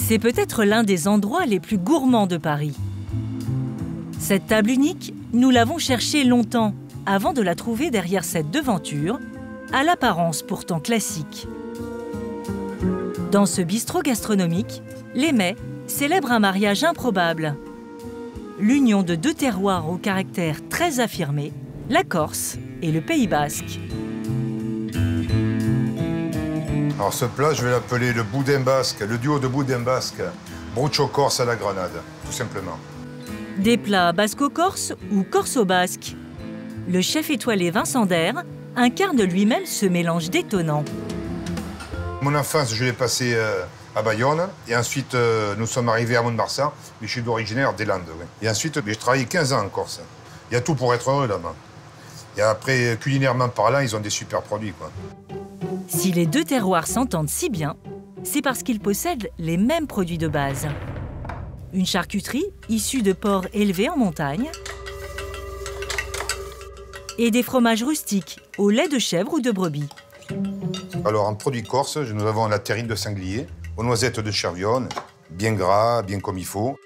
C'est peut-être l'un des endroits les plus gourmands de Paris. Cette table unique, nous l'avons cherchée longtemps avant de la trouver derrière cette devanture, à l'apparence pourtant classique. Dans ce bistrot gastronomique, les mets célèbrent un mariage improbable. L'union de deux terroirs au caractère très affirmé, la Corse et le Pays Basque. Alors ce plat, je vais l'appeler le boudin basque, le duo de boudin basque, brucho corse à la grenade, tout simplement. Des plats basco-corse ou corso-basque. Le chef étoilé Vincent Daire incarne lui-même ce mélange détonnant. Mon enfance, je l'ai passée à Bayonne, et ensuite nous sommes arrivés à Mont-de-Marsan, mais je suis d'originaire des Landes. Oui. Et ensuite, j'ai travaillé 15 ans en Corse. Il y a tout pour être heureux là-bas. Et après, culinairement parlant, ils ont des super produits, quoi. Si les deux terroirs s'entendent si bien, c'est parce qu'ils possèdent les mêmes produits de base. Une charcuterie issue de porcs élevés en montagne et des fromages rustiques au lait de chèvre ou de brebis. Alors, en produit corse, nous avons la terrine de sanglier, aux noisettes de Chervionne, bien gras, bien comme il faut.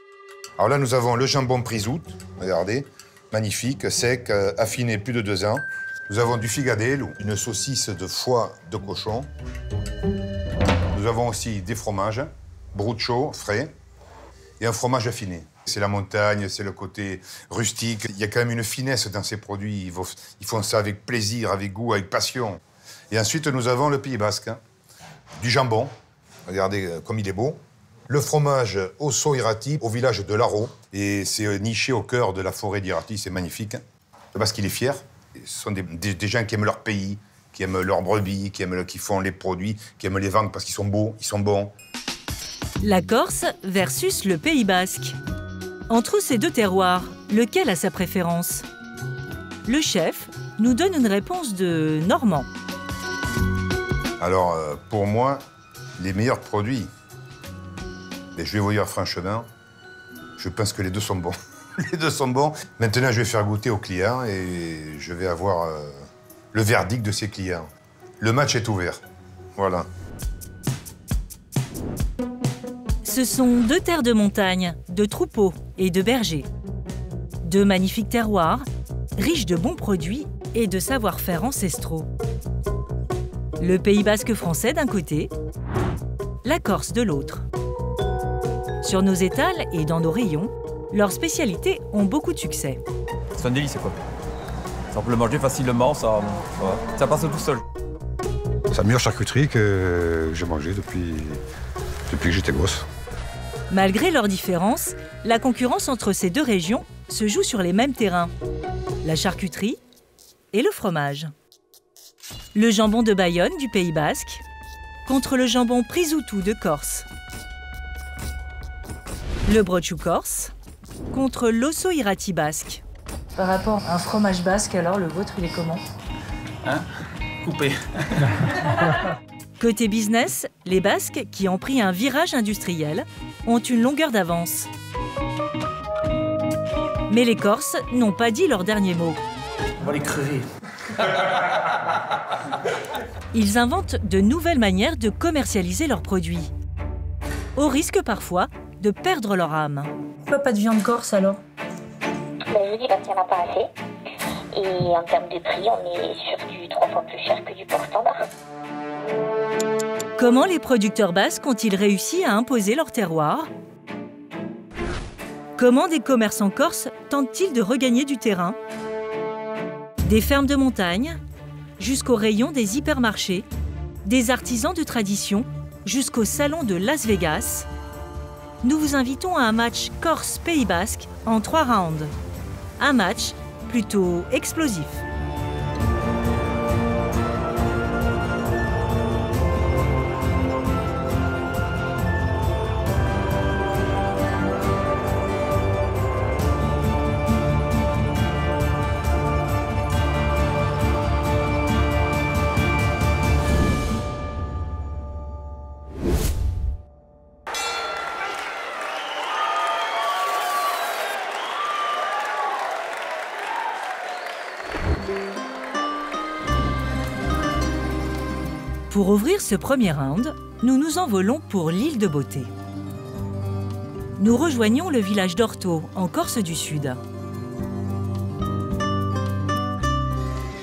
Alors là, nous avons le jambon prisout, regardez, magnifique, sec, affiné plus de 2 ans. Nous avons du figadello, une saucisse de foie de cochon. Nous avons aussi des fromages, brucho, frais, et un fromage affiné. C'est la montagne, c'est le côté rustique. Il y a quand même une finesse dans ces produits. Ils font ça avec plaisir, avec goût, avec passion. Et ensuite, nous avons le Pays Basque, hein. Du jambon, regardez comme il est beau. Le fromage Osso Irati, au village de Laro. Et c'est niché au cœur de la forêt d'Irati, c'est magnifique. Parce qu'il est fier. Ce sont des gens qui aiment leur pays, qui aiment leurs brebis, qui font les produits, qui aiment les vendre parce qu'ils sont beaux, ils sont bons. La Corse versus le Pays Basque. Entre ces deux terroirs, lequel a sa préférence? Le chef nous donne une réponse de Normand. Alors, pour moi, les meilleurs produits, et je vais vous dire franchement, je pense que les deux sont bons. Les deux sont bons. Maintenant, je vais faire goûter aux clients et je vais avoir le verdict de ces clients. Le match est ouvert. Voilà. Ce sont deux terres de montagne, de troupeaux et de bergers. Deux magnifiques terroirs, riches de bons produits et de savoir-faire ancestraux. Le Pays Basque français d'un côté, la Corse de l'autre. Sur nos étals et dans nos rayons, leurs spécialités ont beaucoup de succès. C'est un délice, quoi. Ça, on peut le manger facilement, ça passe tout seul. C'est la meilleure charcuterie que j'ai mangée depuis que j'étais gosse. Malgré leurs différences, la concurrence entre ces deux régions se joue sur les mêmes terrains. La charcuterie et le fromage. Le jambon de Bayonne du Pays Basque contre le jambon prisoutou de Corse. Le brochu corse contre l'osso irati basque. Par rapport à un fromage basque, alors le vôtre, il est comment? Coupé. Côté business, les Basques, qui ont pris un virage industriel, ont une longueur d'avance. Mais les Corses n'ont pas dit leur dernier mot. On va les crever. Ils inventent de nouvelles manières de commercialiser leurs produits, au risque parfois de perdre leur âme. Pourquoi pas de viande corse alors? Je vous dis parce qu'il n'y en a pas assez. Et en termes de prix, on est sur du 3 fois plus cher que du porc standard. Comment les producteurs basques ont-ils réussi à imposer leur terroir? Comment des commerçants corses tentent-ils de regagner du terrain? Des fermes de montagne jusqu'aux rayons des hypermarchés, des artisans de tradition jusqu'au salon de Las Vegas, nous vous invitons à un match Corse-Pays Basque en 3 rounds. Un match plutôt explosif. Pour ouvrir ce premier round, nous nous envolons pour l'île de Beauté. nous rejoignons le village d'Orto, en Corse du Sud.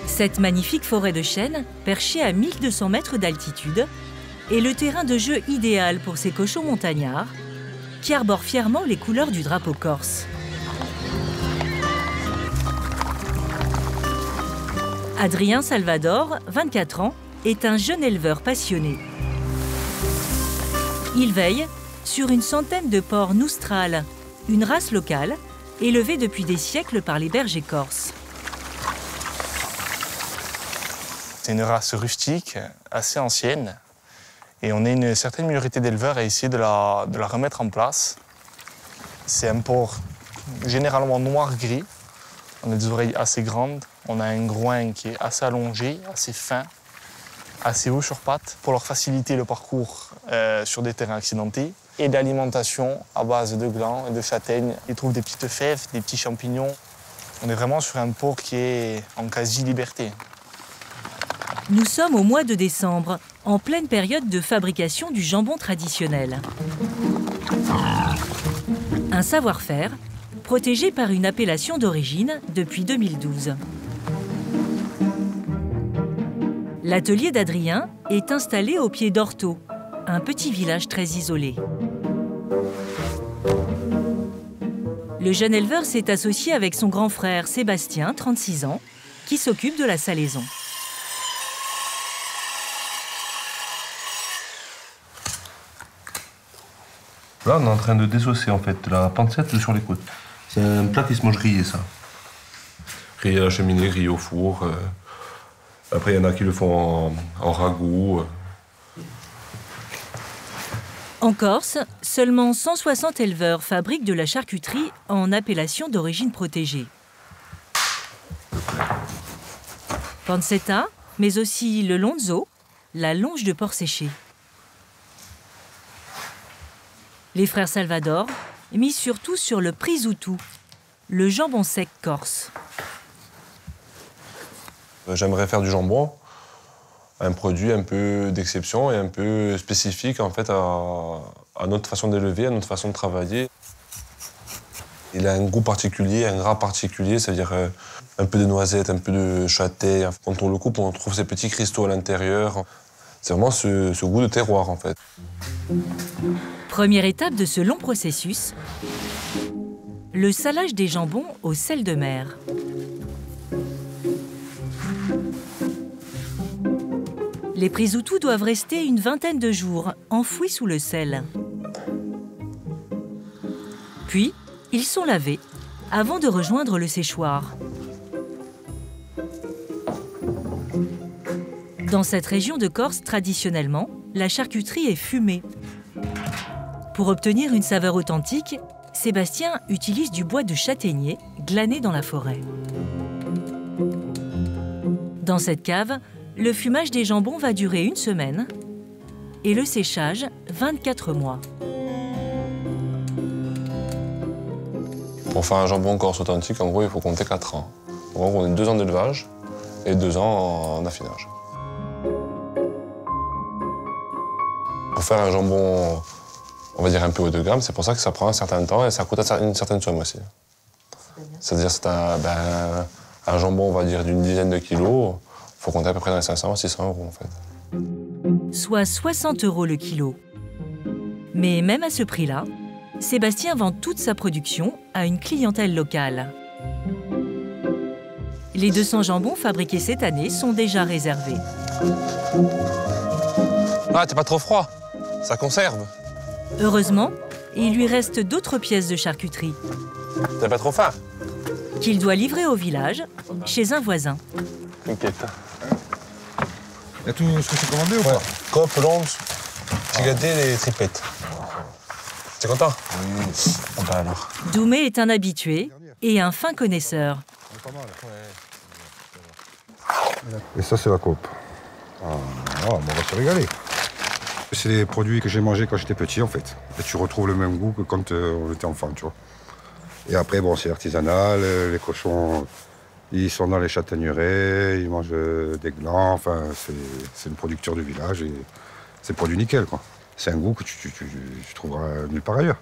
Cette magnifique forêt de chênes, perchée à 1200 mètres d'altitude, est le terrain de jeu idéal pour ces cochons montagnards qui arborent fièrement les couleurs du drapeau corse. Adrien Salvador, 24 ans, est un jeune éleveur passionné. Il veille sur une centaine de porcs Noustral, une race locale élevée depuis des siècles par les bergers corses. C'est une race rustique, assez ancienne, et on est une certaine minorité d'éleveurs à essayer de la remettre en place. C'est un porc généralement noir-gris. On a des oreilles assez grandes, on a un groin qui est assez allongé, assez fin, assez haut sur pattes, pour leur faciliter le parcours sur des terrains accidentés. Et d'alimentation à base de glands et de châtaignes. Ils trouvent des petites fèves, des petits champignons. On est vraiment sur un porc qui est en quasi-liberté. Nous sommes au mois de décembre, en pleine période de fabrication du jambon traditionnel. Un savoir-faire protégé par une appellation d'origine depuis 2012. L'atelier d'Adrien est installé au pied d'Orto, un petit village très isolé. Le jeune éleveur s'est associé avec son grand frère Sébastien, 36 ans, qui s'occupe de la salaison. Là, on est en train de désosser en fait la pancette sur les côtes. C'est un plat qui se mange grillé, ça. Grillé à la cheminée, grillé au four. Après, il y en a qui le font en ragoût. En Corse, seulement 160 éleveurs fabriquent de la charcuterie en appellation d'origine protégée. Pancetta, mais aussi le lonzo, la longe de porc séché. Les frères Salvador misent surtout sur le prisoutou, le jambon sec corse. J'aimerais faire du jambon, un produit un peu d'exception et un peu spécifique en fait à notre façon d'élever, à notre façon de travailler. Il a un goût particulier, un gras particulier, c'est-à-dire un peu de noisettes, un peu de châtaigne. Quand on le coupe, on trouve ces petits cristaux à l'intérieur. C'est vraiment ce goût de terroir en fait. Première étape de ce long processus, le salage des jambons au sel de mer. Les prisoutou doivent rester une vingtaine de jours, enfouis sous le sel. Puis, ils sont lavés avant de rejoindre le séchoir. Dans cette région de Corse, traditionnellement, la charcuterie est fumée. Pour obtenir une saveur authentique, Sébastien utilise du bois de châtaignier glané dans la forêt. Dans cette cave, le fumage des jambons va durer 1 semaine et le séchage 24 mois. Pour faire un jambon corse authentique, en gros, il faut compter 4 ans. En gros, on a 2 ans d'élevage et 2 ans en affinage. Pour faire un jambon, on va dire un peu haut de gamme, c'est pour ça que ça prend un certain temps et ça coûte une certaine somme aussi. C'est-à-dire que c'est un jambon, on va dire, d'une dizaine de kilos. Il faut compter à peu près dans les 500 à 600 euros en fait. Soit 60 € le kilo. Mais même à ce prix-là, Sébastien vend toute sa production à une clientèle locale. Les 200 jambons fabriqués cette année sont déjà réservés. Ah, t'es pas trop froid, ça conserve. Heureusement, il lui reste d'autres pièces de charcuterie T'as pas trop faim? qu'il doit livrer au village, chez un voisin. T'inquiète. Il y a tout ce que tu commandé ou pas? Cope, longe, j'ai gâté les tripettes. T'es content? Oui. Ah bah alors. Doumé est un habitué et un fin connaisseur. Et ça, c'est la coupe. On va se régaler. C'est des produits que j'ai mangés quand j'étais petit, en fait. Et tu retrouves le même goût que quand on était enfant, tu vois. Et après, bon, c'est artisanal. Les cochons, ils sont dans les châtaigneraies, ils mangent des glands. Enfin, c'est une producteur du village et c'est produit nickel, quoi. C'est un goût que tu trouveras nulle part ailleurs.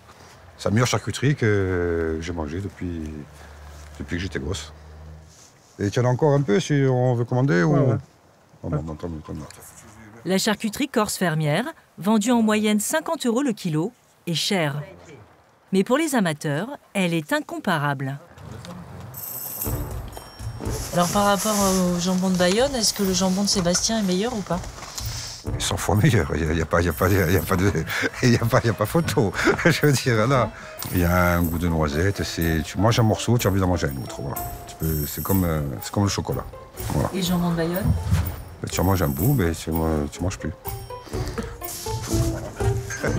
C'est la meilleure charcuterie que j'ai mangée depuis que j'étais gosse. Et tu en as encore un peu si on veut commander ou... Ouais. Oh, non, tant mieux. La charcuterie corse fermière, vendue en moyenne 50 € le kilo, est chère. Mais pour les amateurs, elle est incomparable. Alors par rapport au jambon de Bayonne, est-ce que le jambon de Sébastien est meilleur ou pas? 100 fois meilleur, il n'y a pas photo. Je veux dire, là, il y a un goût de noisette, tu manges un morceau, tu as envie d'en manger un autre. Voilà. C'est comme le chocolat. Voilà. Et le jambon de Bayonne? Tu en manges un bout, mais tu manges plus.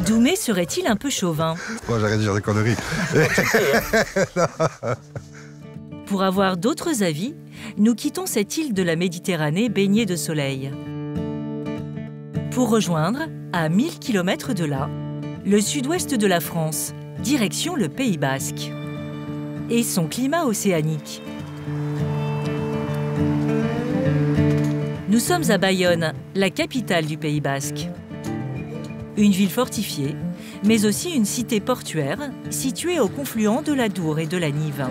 Doumé serait-il un peu chauvin? Moi, j'arrête de dire des conneries. Pour avoir d'autres avis, nous quittons cette île de la Méditerranée baignée de soleil. Pour rejoindre, à 1000 km de là, le sud-ouest de la France, direction le Pays Basque. Et son climat océanique. Nous sommes à Bayonne, la capitale du Pays Basque. Une ville fortifiée, mais aussi une cité portuaire située au confluent de la Dour et de la Nive.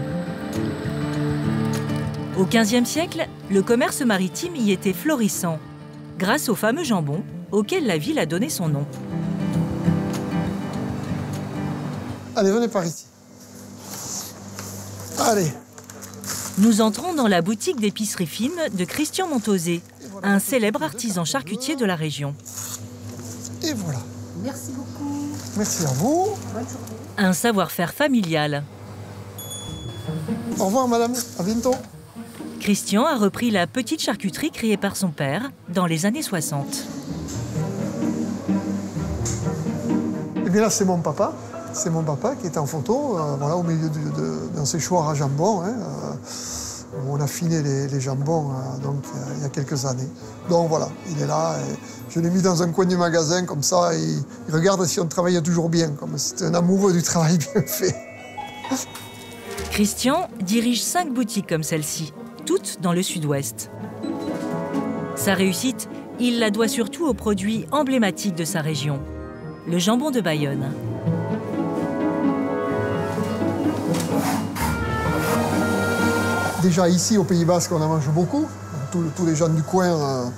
Au XVe siècle, le commerce maritime y était florissant, grâce au fameux jambon auquel la ville a donné son nom. Allez, venez par ici. Allez. Nous entrons dans la boutique d'épicerie fine de Christian Montosé, un célèbre artisan charcutier de la région. Et voilà. Merci beaucoup. Merci à vous. Un savoir-faire familial. Au revoir, madame. À bientôt. Christian a repris la petite charcuterie créée par son père dans les années 60. Et bien là, c'est mon papa. C'est mon papa qui est en photo, voilà, au milieu d'un séchoir à jambon. Hein, où on a affiné les jambons donc, il y a quelques années. Donc voilà, il est là. Et je l'ai mis dans un coin du magasin, comme ça, il regarde si on travaille toujours bien, comme c'est un amoureux du travail bien fait. Christian dirige 5 boutiques comme celle-ci, toutes dans le sud-ouest. Sa réussite, il la doit surtout aux produits emblématiques de sa région, le jambon de Bayonne. Déjà ici, au Pays Basque, on en mange beaucoup. Tous les gens du coin,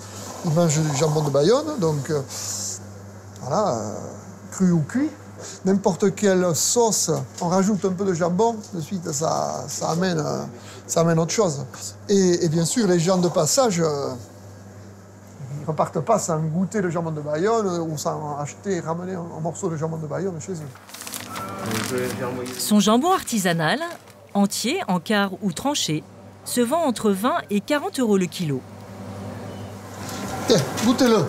ils mangent du jambon de Bayonne. Donc, voilà, cru ou cuit. N'importe quelle sauce, on rajoute un peu de jambon, de suite, ça amène autre chose. Et bien sûr, les gens de passage, ils ne repartent pas sans goûter le jambon de Bayonne ou sans acheter, ramener un morceau de jambon de Bayonne chez eux. Son jambon artisanal, entier, en quart ou tranché, se vend entre 20 et 40 € le kilo. Tiens, goûtez-le.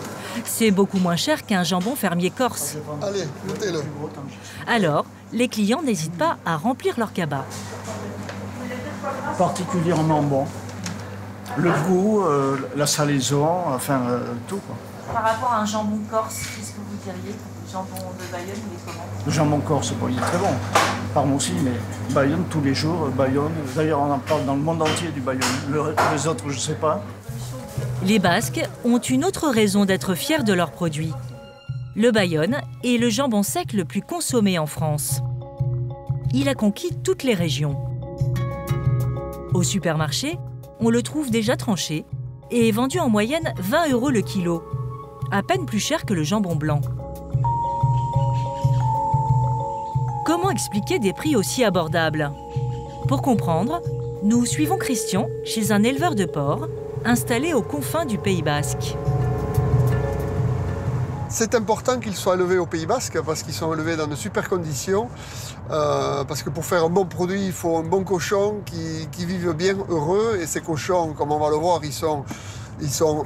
C'est beaucoup moins cher qu'un jambon fermier corse. Allez, goûtez-le. Alors, les clients n'hésitent pas à remplir leur cabas. Particulièrement bon. Le goût, la salaison, enfin tout, quoi. Par rapport à un jambon corse, qu'est-ce que vous diriez? Le jambon de Bayonne, il est comment? Le jambon corse, bon, il est très bon. Parme aussi, mais Bayonne, tous les jours, Bayonne. D'ailleurs, on en parle dans le monde entier du Bayonne. Les autres, je ne sais pas. Les Basques ont une autre raison d'être fiers de leurs produits. Le Bayonne est le jambon sec le plus consommé en France. Il a conquis toutes les régions. Au supermarché, on le trouve déjà tranché et est vendu en moyenne 20 € le kilo, à peine plus cher que le jambon blanc. Comment expliquer des prix aussi abordables? Pour comprendre, nous suivons Christian chez un éleveur de porcs installé aux confins du Pays Basque. C'est important qu'ils soient élevés au Pays Basque parce qu'ils sont élevés dans de super conditions. Parce que pour faire un bon produit, il faut un bon cochon qui vive bien, heureux. Et ces cochons, comme on va le voir, ils sont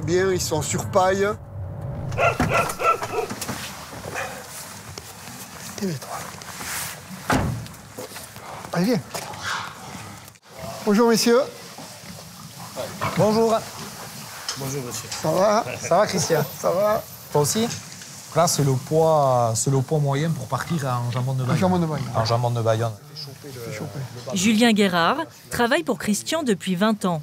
bien, ils sont sur paille. Et toi. Allez, viens. Bonjour, messieurs. Bonjour. Bonjour, monsieur. Ça va? Ça va, Christian? Ça va? Toi aussi? Là, c'est le poids moyen pour partir en jambon de Bayonne. En jambon de Bayonne. Julien Guérard travaille pour Christian depuis 20 ans.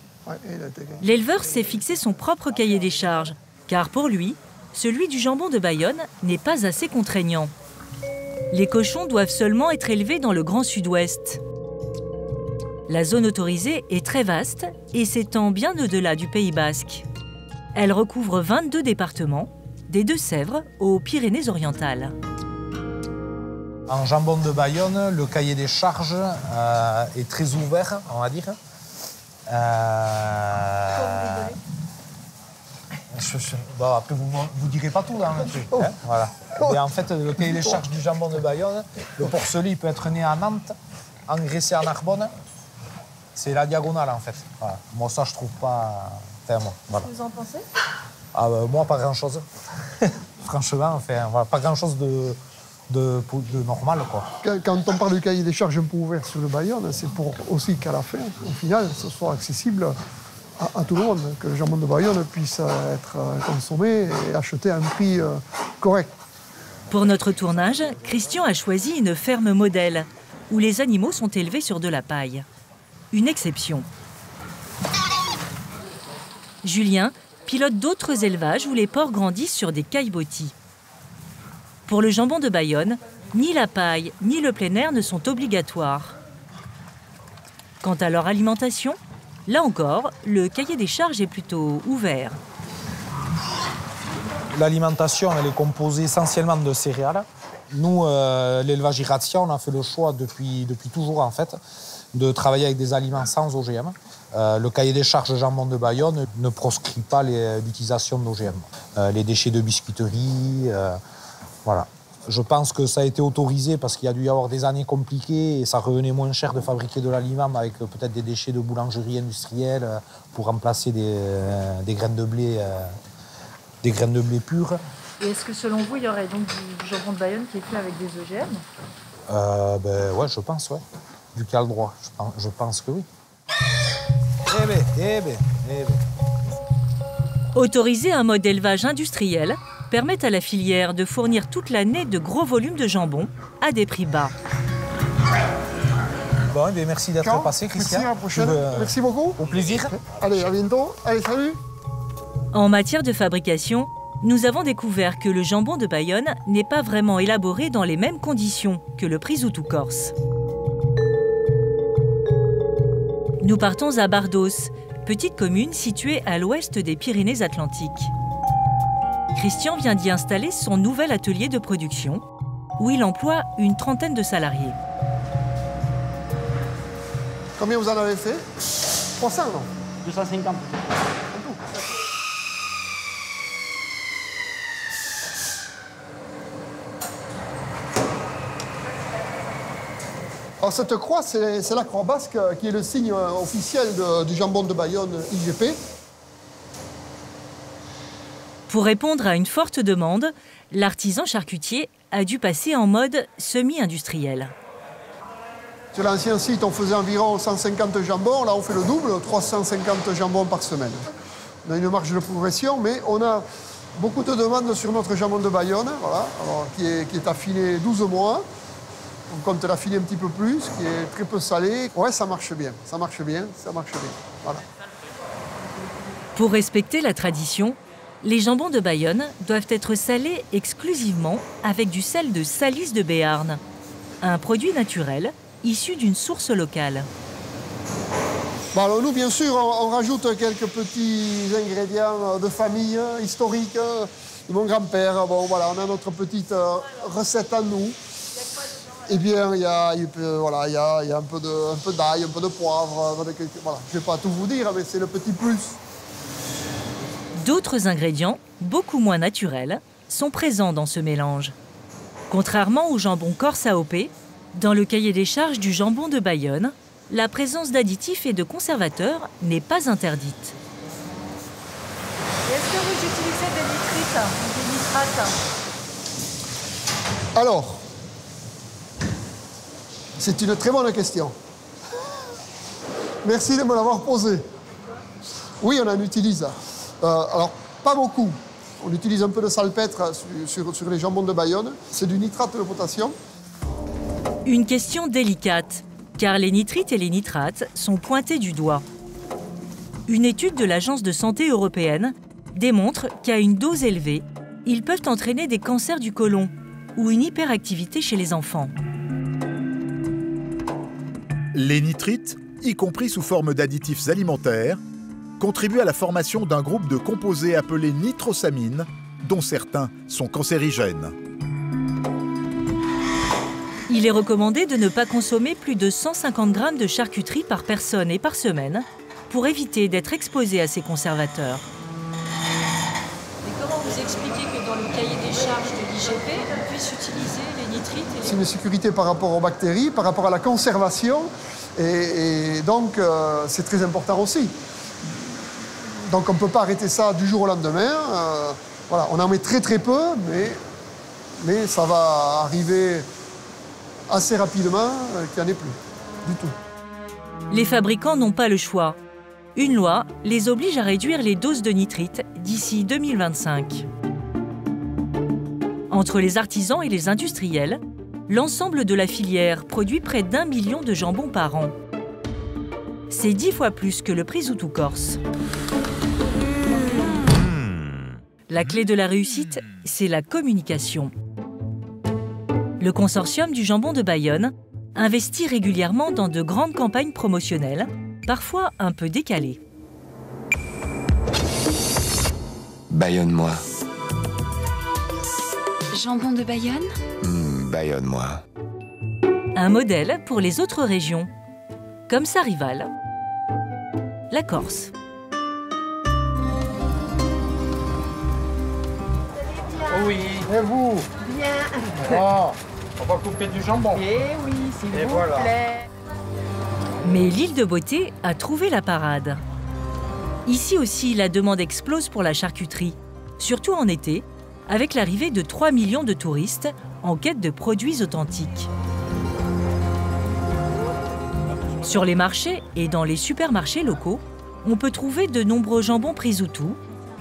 L'éleveur s'est fixé son propre cahier des charges, car pour lui, celui du jambon de Bayonne n'est pas assez contraignant. Les cochons doivent seulement être élevés dans le Grand Sud-Ouest. La zone autorisée est très vaste et s'étend bien au-delà du Pays basque. Elle recouvre 22 départements, des Deux-Sèvres aux Pyrénées-Orientales. En jambon de Bayonne, le cahier des charges est très ouvert, on va dire. Après, vous ne direz pas tout dans le truc. Hein, voilà. Et en fait, le cahier des charges du jambon de Bayonne, le porcelet il peut être né à Nantes, engraissé à Narbonne. C'est la diagonale, en fait. Voilà. Moi, ça, je trouve pas... Enfin, moi, voilà. Vous en pensez? Moi, pas grand-chose. Franchement, enfin, voilà, pas grand-chose de normal, quoi. Quand on parle du cahier des charges un peu ouvert sur le Bayonne, c'est pour aussi qu'à la fin, au final, ce soit accessible à tout le monde, que le jambon de Bayonne puisse être consommé et acheté à un prix correct. Pour notre tournage, Christian a choisi une ferme modèle, où les animaux sont élevés sur de la paille. Une exception. Julien pilote d'autres élevages où les porcs grandissent sur des caillebotis. Pour le jambon de Bayonne, ni la paille ni le plein air ne sont obligatoires. Quant à leur alimentation, là encore, le cahier des charges est plutôt ouvert. L'alimentation, elle est composée essentiellement de céréales. Nous, l'élevage irratien, on a fait le choix depuis toujours, en fait, de travailler avec des aliments sans OGM. Le cahier des charges jambon de Bayonne ne proscrit pas l'utilisation d'OGM. Les déchets de biscuiterie, voilà. Je pense que ça a été autorisé parce qu'il y a dû y avoir des années compliquées et ça revenait moins cher de fabriquer de l'aliment avec peut-être des déchets de boulangerie industrielle pour remplacer des graines de blé pures. Et est-ce que selon vous, il y aurait donc du jambon de Bayonne qui est fait avec des OGM? Ouais, je pense, ouais. Vu qu'il y a le droit, je pense que oui. Autoriser un mode d'élevage industriel permet à la filière de fournir toute l'année de gros volumes de jambon à des prix bas. Bon, merci d'être passé, Christian. Merci, à la prochaine. Merci beaucoup. Au plaisir. Allez, à bientôt. Allez, salut. En matière de fabrication, nous avons découvert que le jambon de Bayonne n'est pas vraiment élaboré dans les mêmes conditions que le Prisoutou corse. Nous partons à Bardos, petite commune située à l'ouest des Pyrénées-Atlantiques. Christian vient d'y installer son nouvel atelier de production, où il emploie une trentaine de salariés. Combien vous en avez fait? 300, non? 250. Alors cette croix, c'est la croix basque qui est le signe officiel du jambon de Bayonne IGP. Pour répondre à une forte demande, l'artisan charcutier a dû passer en mode semi-industriel. Sur l'ancien site, on faisait environ 150 jambons. Là, on fait le double, 350 jambons par semaine. On a une marge de progression, mais on a beaucoup de demandes sur notre jambon de Bayonne, voilà, alors, qui est affiné 12 mois. On compte l'affiner un petit peu plus, qui est très peu salé. Ouais, ça marche bien, ça marche bien, ça marche bien. Voilà. Pour respecter la tradition, les jambons de Bayonne doivent être salés exclusivement avec du sel de Salis de Béarn, un produit naturel issu d'une source locale. Bon, alors nous, bien sûr, on rajoute quelques petits ingrédients de famille historiques de mon grand-père. Bon, voilà, on a notre petite recette à nous. Eh bien, il y a un peu d'ail, un peu de poivre. Voilà. Je ne vais pas tout vous dire, mais c'est le petit plus. D'autres ingrédients, beaucoup moins naturels, sont présents dans ce mélange. Contrairement au jambon corse AOP, dans le cahier des charges du jambon de Bayonne, la présence d'additifs et de conservateurs n'est pas interdite. Est-ce que vous utilisez des nitrates? Alors, c'est une très bonne question. Merci de me l'avoir posée. Oui, on en utilise. Alors, pas beaucoup. On utilise un peu de salpêtre sur les jambons de Bayonne. C'est du nitrate de potassium. Une question délicate, car les nitrites et les nitrates sont pointés du doigt. Une étude de l'Agence de santé européenne démontre qu'à une dose élevée, ils peuvent entraîner des cancers du côlon, ou une hyperactivité chez les enfants. Les nitrites, y compris sous forme d'additifs alimentaires, contribuent à la formation d'un groupe de composés appelés nitrosamines, dont certains sont cancérigènes. Il est recommandé de ne pas consommer plus de 150 grammes de charcuterie par personne et par semaine pour éviter d'être exposé à ces conservateurs. Et comment vous expliquez que dans le cahier des charges de l'IGP, on puisse utiliser les nitrites et les... C'est une sécurité par rapport aux bactéries, par rapport à la conservation, et donc c'est très important aussi. Donc on ne peut pas arrêter ça du jour au lendemain. Voilà, on en met très peu, mais ça va arriver assez rapidement qu'il n'y en ait plus du tout. Les fabricants n'ont pas le choix. Une loi les oblige à réduire les doses de nitrite d'ici 2025. Entre les artisans et les industriels, l'ensemble de la filière produit près d'1 million de jambons par an. C'est 10 fois plus que le Prisoutou corse. La clé de la réussite, c'est la communication. Le consortium du jambon de Bayonne investit régulièrement dans de grandes campagnes promotionnelles, parfois un peu décalées. Bayonne-moi. Jambon de Bayonne? Bayonne-moi. Un modèle pour les autres régions, comme sa rivale, la Corse. Oui. Et vous? Bien. Oh, on va couper du jambon. Eh oui, s'il vous plaît. Mais l'île de Beauté a trouvé la parade. Ici aussi, la demande explose pour la charcuterie, surtout en été, avec l'arrivée de 3 millions de touristes en quête de produits authentiques. Sur les marchés et dans les supermarchés locaux, on peut trouver de nombreux jambons Prisoutou,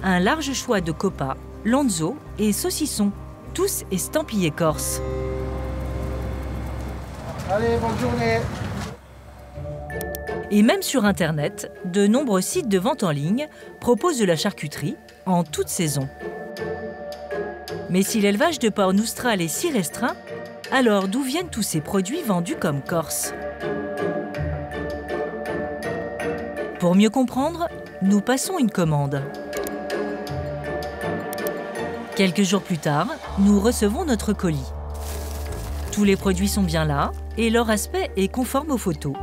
un large choix de copa, lonzo et saucissons, tous estampillés corse. Allez, bonne journée. Et même sur Internet, de nombreux sites de vente en ligne proposent de la charcuterie en toute saison. Mais si l'élevage de porc noustral est si restreint, alors d'où viennent tous ces produits vendus comme corse? Pour mieux comprendre, nous passons une commande. Quelques jours plus tard, nous recevons notre colis. Tous les produits sont bien là et leur aspect est conforme aux photos.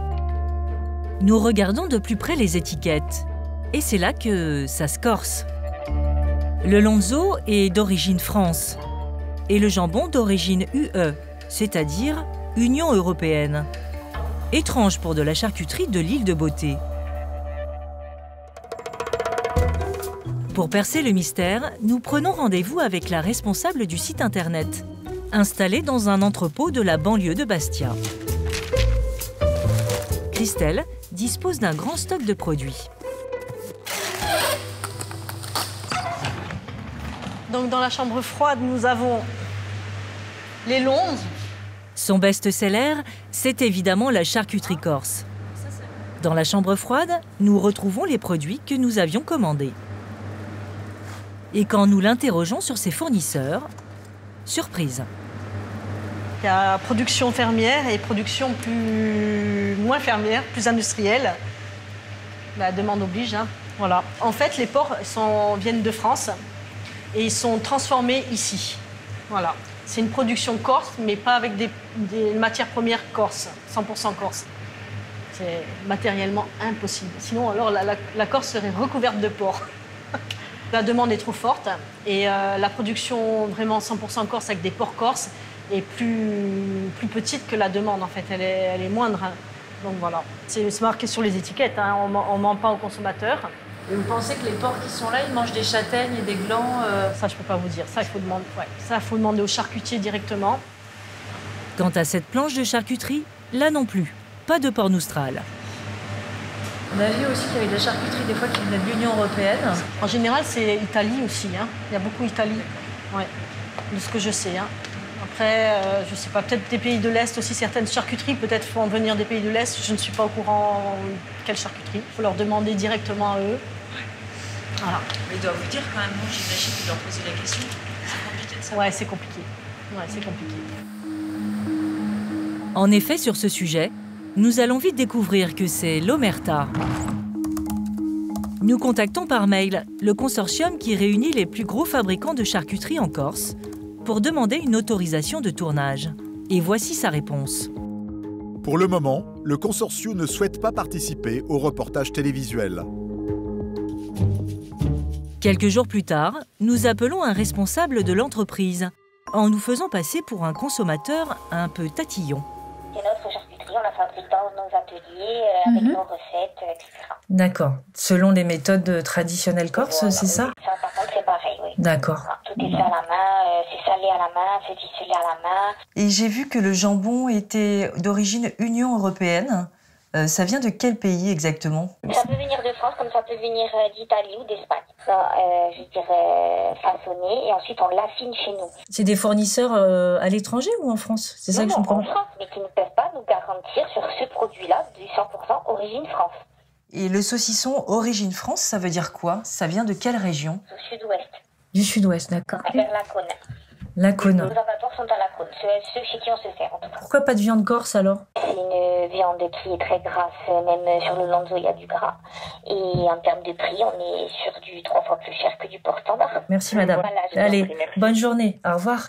Nous regardons de plus près les étiquettes et c'est là que ça se corse. Le lonzo est d'origine France et le jambon d'origine UE, c'est-à-dire Union européenne. Étrange pour de la charcuterie de l'île de Beauté. Pour percer le mystère, nous prenons rendez-vous avec la responsable du site internet, installée dans un entrepôt de la banlieue de Bastia. Christelle dispose d'un grand stock de produits. Donc dans la chambre froide, nous avons les lonzes. Son best-seller, c'est évidemment la charcuterie corse. Dans la chambre froide, nous retrouvons les produits que nous avions commandés. Et quand nous l'interrogeons sur ses fournisseurs, surprise. Il y a production fermière et production moins fermière, plus industrielle. La demande oblige, hein. Voilà. En fait, les porcs viennent de France et ils sont transformés ici. Voilà. C'est une production corse, mais pas avec des matières premières corse, 100% corse. C'est matériellement impossible. Sinon, alors, la Corse serait recouverte de porc. La demande est trop forte et la production vraiment 100% corse avec des porcs corses est plus petite que la demande, en fait. Elle est moindre. Hein. Donc voilà. C'est marqué sur les étiquettes, hein. On ne ment pas aux consommateurs. Et vous pensez que les porcs qui sont là, ils mangent des châtaignes et des glands Ça, je ne peux pas vous dire. Ça, il faut demander, ça, faut demander au charcutier directement. Quant à cette planche de charcuterie, là non plus, pas de porc noustral. On a vu aussi qu'il y avait de la charcuterie des fois qui venait de l'Union européenne. En général, c'est Italie aussi. Hein. Il y a beaucoup Italie, ouais, de ce que je sais. Hein. Après, je ne sais pas, peut-être des pays de l'Est aussi, certaines charcuteries peut-être font venir des pays de l'Est. Je ne suis pas au courant de quelle charcuterie. Il faut leur demander directement à eux. Voilà. Mais ils doivent vous dire quand même, non, j'imagine qu'ils leur poser la question. C'est compliqué de savoir. Ouais, c'est compliqué. Ouais, c'est compliqué. En effet, sur ce sujet, nous allons vite découvrir que c'est l'omerta. Nous contactons par mail le consortium qui réunit les plus gros fabricants de charcuterie en Corse pour demander une autorisation de tournage. Et voici sa réponse. Pour le moment, le consortium ne souhaite pas participer au reportage télévisuel. Quelques jours plus tard, nous appelons un responsable de l'entreprise en nous faisant passer pour un consommateur un peu tatillon. C'est notre charcuterie, on la fabrique dans nos ateliers, avec nos recettes, etc. D'accord. Selon les méthodes traditionnelles corses, Voilà, c'est ça? Oui, ça, par contre, c'est pareil, oui. D'accord. Tout est fait à la main, c'est salé à la main, c'est ficelé à la main. Et j'ai vu que le jambon était d'origine Union européenne. Ça vient de quel pays exactement? Ça peut venir de France, comme ça peut venir d'Italie ou d'Espagne. Je dirais façonné, et ensuite on l'affine chez nous. C'est des fournisseurs à l'étranger ou en France? C'est ça que je comprends. En France, mais qui ne peuvent pas nous garantir sur ce produit-là du 100% origine France. Et le saucisson origine France, ça veut dire quoi? Ça vient de quelle région? Au sud-ouest. Du sud-ouest, d'accord. Vers la Cône. La Cône. Nos abattoirs sont à la Cône, ceux chez qui on se sert en tout cas. Pourquoi pas de viande corse alors? C'est une viande qui est très grasse, même sur le Lanzo il y a du gras. Et en termes de prix, on est sur du 3 fois plus cher que du porc standard. Merci madame. Voilà, allez, bonne journée, au revoir.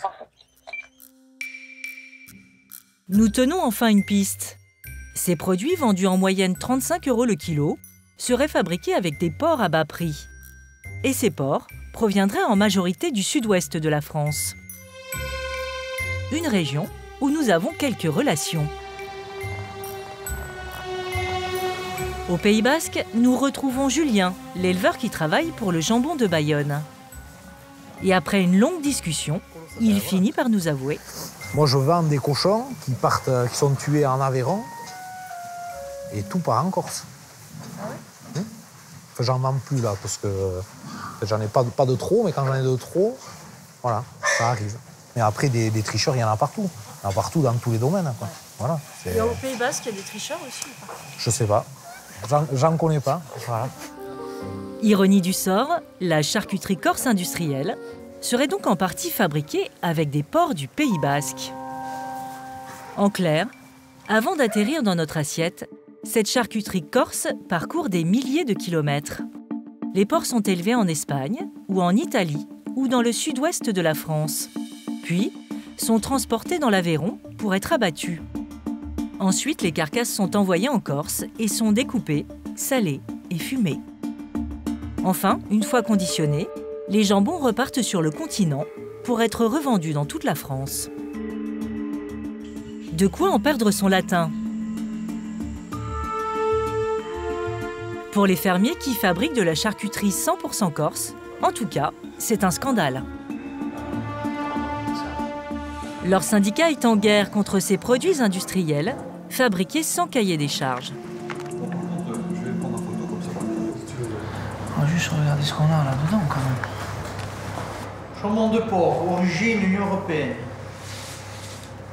Nous tenons enfin une piste. Ces produits vendus en moyenne 35 € le kilo seraient fabriqués avec des porcs à bas prix. Et ces porcs proviendraient en majorité du sud-ouest de la France. Une région où nous avons quelques relations. Au Pays Basque, nous retrouvons Julien, l'éleveur qui travaille pour le jambon de Bayonne. Et après une longue discussion, il finit par nous avouer. Moi, je vends des cochons qui sont tués en Aveyron et tout part en Corse. Enfin, j'en vends plus là parce que j'en ai pas de trop, mais quand j'en ai de trop, voilà, ça arrive. Mais après, des tricheurs, il y en a partout. Il y en a partout dans tous les domaines, quoi. Voilà. Et au Pays Basque, il y a des tricheurs aussi ou pas? Je sais pas. J'en connais pas. Voilà. Ironie du sort, la charcuterie corse industrielle serait donc en partie fabriquée avec des porcs du Pays Basque. En clair, avant d'atterrir dans notre assiette, cette charcuterie corse parcourt des milliers de kilomètres. Les porcs sont élevés en Espagne ou en Italie ou dans le sud-ouest de la France, puis sont transportés dans l'Aveyron pour être abattus. Ensuite, les carcasses sont envoyées en Corse et sont découpées, salées et fumées. Enfin, une fois conditionnés, les jambons repartent sur le continent pour être revendus dans toute la France. De quoi en perdre son latin? Pour les fermiers qui fabriquent de la charcuterie 100% corse, en tout cas, c'est un scandale. Leur syndicat est en guerre contre ces produits industriels fabriqués sans cahier des charges. On va juste regarder ce qu'on a là-dedans quand même. Jambon de porc, origine Union européenne.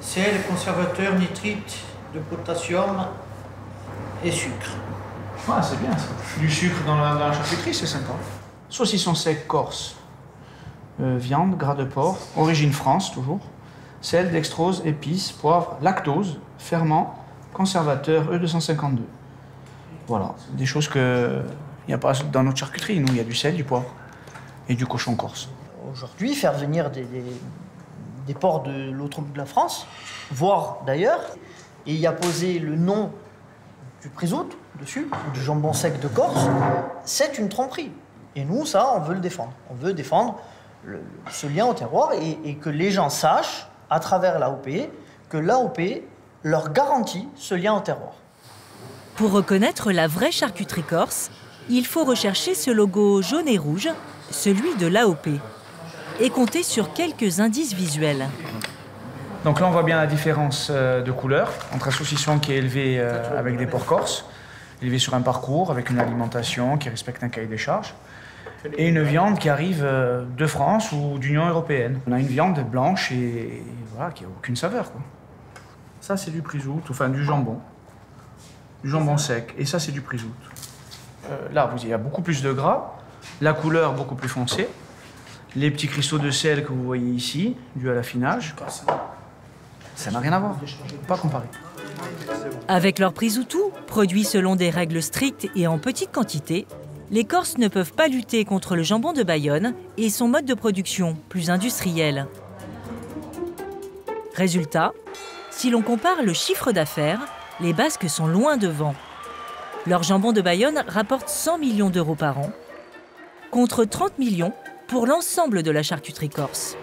Sel, conservateur, nitrite de potassium et sucre. Ah, c'est bien ça. Du sucre dans la charcuterie, c'est sympa. Saucisson sec corse. Viande, gras de porc, origine France toujours. Sel, dextrose, épices, poivre, lactose, ferment, conservateur E252. Voilà, des choses qu'il n'y a pas dans notre charcuterie. Nous, il y a du sel, du poivre et du cochon corse. Aujourd'hui, faire venir des porcs de l'autre bout de la France, voire d'ailleurs, et y apposer le nom du prisout dessus, du jambon sec de Corse, c'est une tromperie. Et nous, ça, on veut le défendre. On veut défendre ce lien au terroir et que les gens sachent, à travers l'AOP, que l'AOP leur garantit ce lien au terroir. Pour reconnaître la vraie charcuterie corse, il faut rechercher ce logo jaune et rouge, celui de l'AOP, et compter sur quelques indices visuels. Donc là, on voit bien la différence de couleur entre un saucisson qui est élevé avec des porcs corses, élevé sur un parcours avec une alimentation qui respecte un cahier des charges, et une viande qui arrive de France ou d'Union européenne. On a une viande blanche et voilà, qui n'a aucune saveur, quoi. Ça, c'est du prisout, enfin du jambon sec, et ça, c'est du prisout. Là, il y a beaucoup plus de gras, la couleur beaucoup plus foncée, Les petits cristaux de sel que vous voyez ici, dus à l'affinage, ça n'a rien à voir, pas comparer. Avec leur Prisoutou, produit selon des règles strictes et en petite quantité, les Corses ne peuvent pas lutter contre le jambon de Bayonne et son mode de production, plus industriel. Résultat, si l'on compare le chiffre d'affaires, les Basques sont loin devant. Leur jambon de Bayonne rapporte 100 millions d'euros par an, contre 30 millions pour l'ensemble de la charcuterie corse.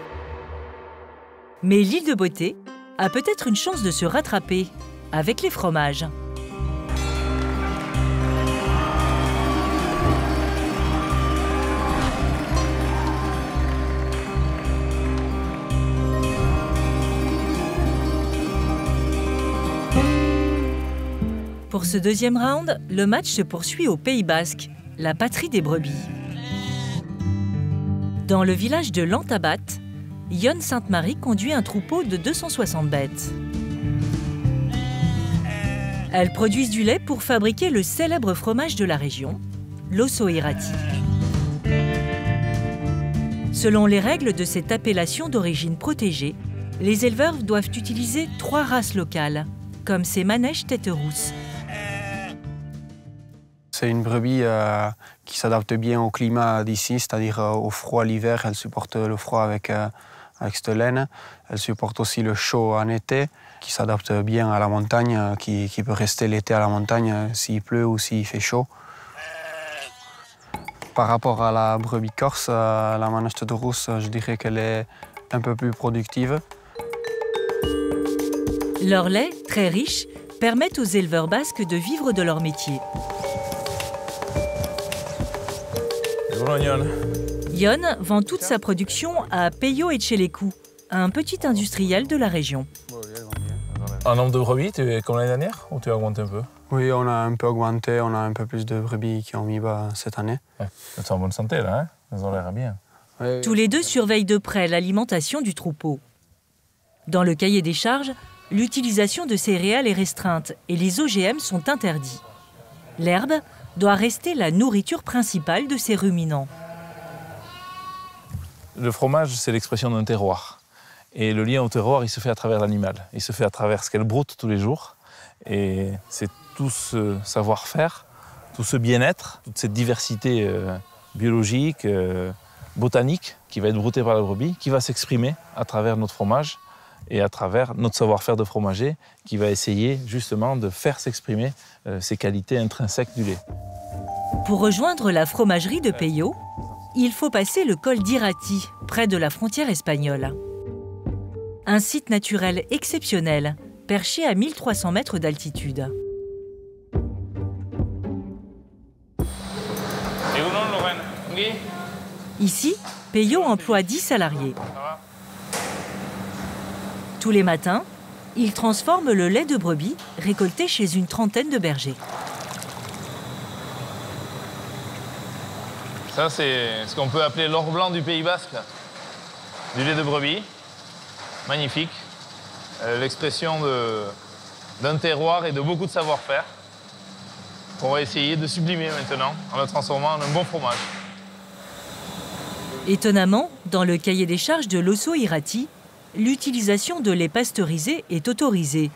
Mais l'île de Beauté a peut-être une chance de se rattraper avec les fromages. Pour ce deuxième round, le match se poursuit au Pays Basque, la patrie des brebis. Dans le village de Lantabat, Yonne Sainte-Marie conduit un troupeau de 260 bêtes. Elles produisent du lait pour fabriquer le célèbre fromage de la région, l'osso irati. Selon les règles de cette appellation d'origine protégée, les éleveurs doivent utiliser 3 races locales, comme ces manèges tête rousse. C'est une brebis qui s'adapte bien au climat d'ici, c'est-à-dire au froid l'hiver. Elle supporte le froid avec cette laine. Elle supporte aussi le chaud en été, qui s'adapte bien à la montagne, qui peut rester l'été à la montagne s'il pleut ou s'il fait chaud. Par rapport à la brebis corse, la manège tête rousse, je dirais qu'elle est un peu plus productive. Leur lait, très riche, permet aux éleveurs basques de vivre de leur métier. Yonne vend toute sa production à Peyo Etxeleku, un petit industriel de la région. En nombre de brebis, tu es comme l'année dernière ou tu as augmenté un peu? Oui, on a un peu augmenté, on a un peu plus de brebis qui ont mis bas cette année. Elles sont en bonne santé là, hein? Elles ont l'air bien. Tous les deux surveillent de près l'alimentation du troupeau. Dans le cahier des charges, l'utilisation de céréales est restreinte et les OGM sont interdits. L'herbe doit rester la nourriture principale de ces ruminants. Le fromage, c'est l'expression d'un terroir. Et le lien au terroir, il se fait à travers l'animal. Il se fait à travers ce qu'elle broute tous les jours. Et c'est tout ce savoir-faire, tout ce bien-être, toute cette diversité biologique, botanique, qui va être broutée par la brebis, qui va s'exprimer à travers notre fromage et à travers notre savoir-faire de fromager, qui va essayer justement de faire s'exprimer ces qualités intrinsèques du lait. Pour rejoindre la fromagerie de Peyo, il faut passer le col d'Irati, près de la frontière espagnole. Un site naturel exceptionnel, perché à 1300 mètres d'altitude. Ici, Peyo emploie 10 salariés. Tous les matins, il transforme le lait de brebis récolté chez une trentaine de bergers. Ça, c'est ce qu'on peut appeler l'or blanc du Pays Basque. Du lait de brebis, magnifique. L'expression d'un terroir et de beaucoup de savoir-faire qu'on va essayer de sublimer maintenant en le transformant en un bon fromage. Étonnamment, dans le cahier des charges de l'osso irati, l'utilisation de lait pasteurisé est autorisée.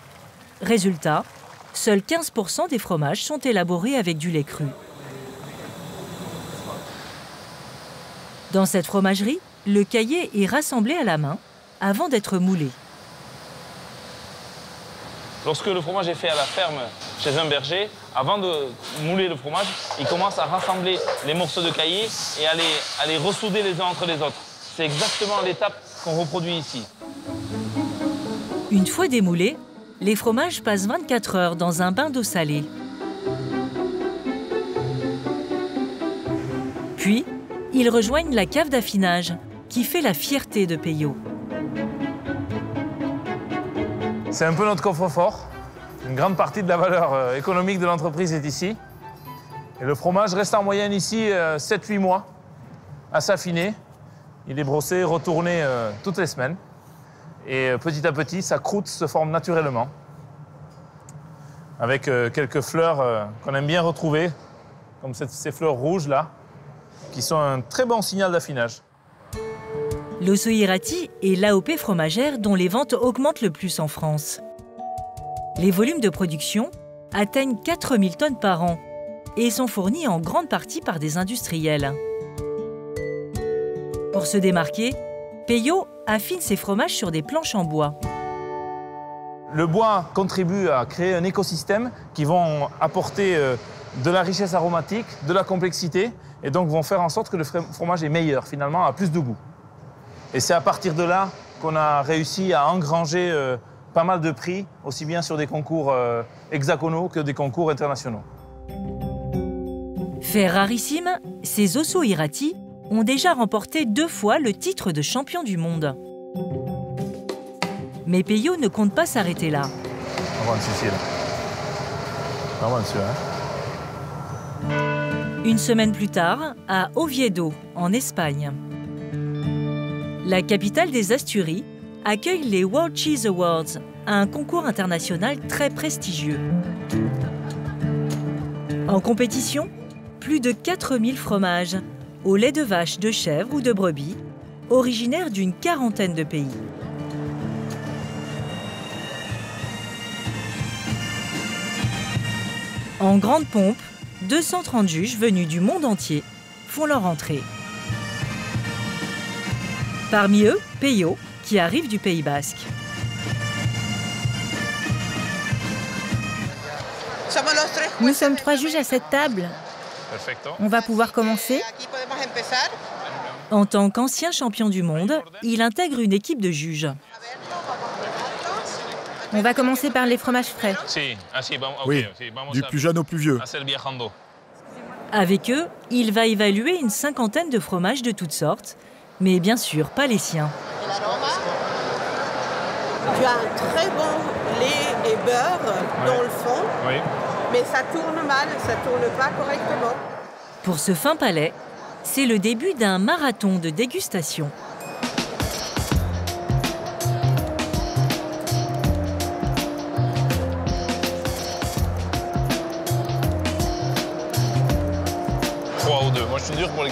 Résultat, seuls 15% des fromages sont élaborés avec du lait cru. Dans cette fromagerie, le cahier est rassemblé à la main avant d'être moulé. Lorsque le fromage est fait à la ferme chez un berger, avant de mouler le fromage, il commence à rassembler les morceaux de cahier et à les ressouder les uns entre les autres. C'est exactement l'étape qu'on reproduit ici. Une fois démoulés, les fromages passent 24 heures dans un bain d'eau salée. Puis, ils rejoignent la cave d'affinage, qui fait la fierté de Peyo. C'est un peu notre coffre-fort. Une grande partie de la valeur économique de l'entreprise est ici. Et le fromage reste en moyenne ici 7-8 mois à s'affiner. Il est brossé, retourné toutes les semaines. Et petit à petit, sa croûte se forme naturellement. Avec quelques fleurs qu'on aime bien retrouver, comme ces fleurs rouges là, qui sont un très bon signal d'affinage. L'Osso Irati est l'AOP fromagère dont les ventes augmentent le plus en France. Les volumes de production atteignent 4000 tonnes par an et sont fournis en grande partie par des industriels. Pour se démarquer, Peyo affine ses fromages sur des planches en bois. Le bois contribue à créer un écosystème qui vont apporter de la richesse aromatique, de la complexité, et donc vont faire en sorte que le fromage est meilleur, finalement, a plus de goût. Et c'est à partir de là qu'on a réussi à engranger pas mal de prix, aussi bien sur des concours hexagonaux que des concours internationaux. Fait rarissime, ces Osso Irati ont déjà remporté 2 fois le titre de champion du monde. Mais Peyo ne compte pas s'arrêter là. On va en Sicile. On va en Sicile, Une semaine plus tard, à Oviedo, en Espagne. La capitale des Asturies accueille les World Cheese Awards, un concours international très prestigieux. En compétition, plus de 4000 fromages, au lait de vache, de chèvre ou de brebis, originaires d'une 40aine de pays. En grande pompe, 230 juges venus du monde entier font leur entrée. Parmi eux, Peyo, qui arrive du Pays Basque. Nous sommes 3 juges à cette table. On va pouvoir commencer. En tant qu'ancien champion du monde, il intègre une équipe de juges. On va commencer par les fromages frais. Oui, du plus jeune au plus vieux. Avec eux, il va évaluer une 50aine de fromages de toutes sortes, mais bien sûr pas les siens. Tu as un très bon lait et beurre dans le fond, mais ça tourne mal, ça tourne pas correctement. Pour ce fin palais, c'est le début d'un marathon de dégustation. Moi, je suis dur pour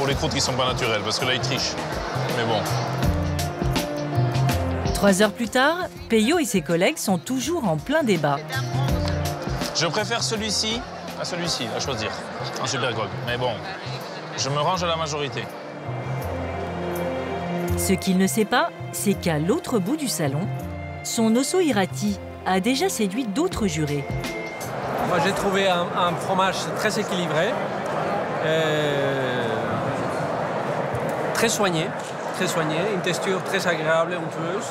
les croûtes qui ne sont pas naturelles, parce que là, ils trichent. Mais bon. 3 heures plus tard, Peyo et ses collègues sont toujours en plein débat. Je préfère celui-ci à celui-ci, à choisir, en super grog. Mais bon, je me range à la majorité. Ce qu'il ne sait pas, c'est qu'à l'autre bout du salon, son Osso Irati a déjà séduit d'autres jurés. Moi, j'ai trouvé un fromage très équilibré. Très soigné, une texture très agréable et onctueuse.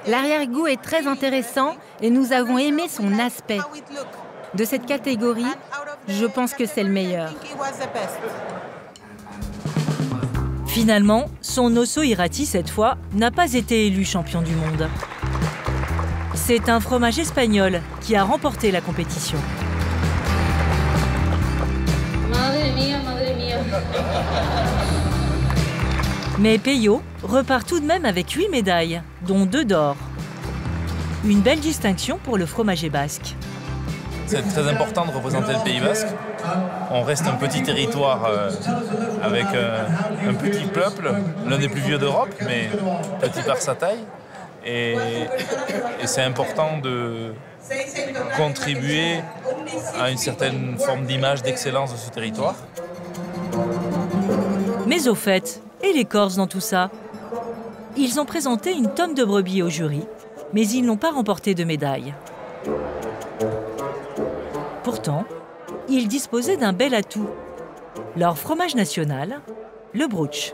L'arrière-goût est très intéressant et nous avons aimé son aspect. De cette catégorie, je pense que c'est le meilleur. Finalement, son Osso Irati, cette fois, n'a pas été élu champion du monde. C'est un fromage espagnol qui a remporté la compétition. Mais Peyo repart tout de même avec 8 médailles, dont 2 d'or. Une belle distinction pour le fromager basque. C'est très important de représenter le Pays Basque. On reste un petit territoire avec un petit peuple, l'un des plus vieux d'Europe, mais petit par sa taille. Et c'est important de contribuer à une certaine forme d'image d'excellence de ce territoire. Mais au fait, et les Corses dans tout ça? Ils ont présenté une tonne de brebis au jury, mais ils n'ont pas remporté de médaille. Pourtant, ils disposaient d'un bel atout, leur fromage national, le brooch.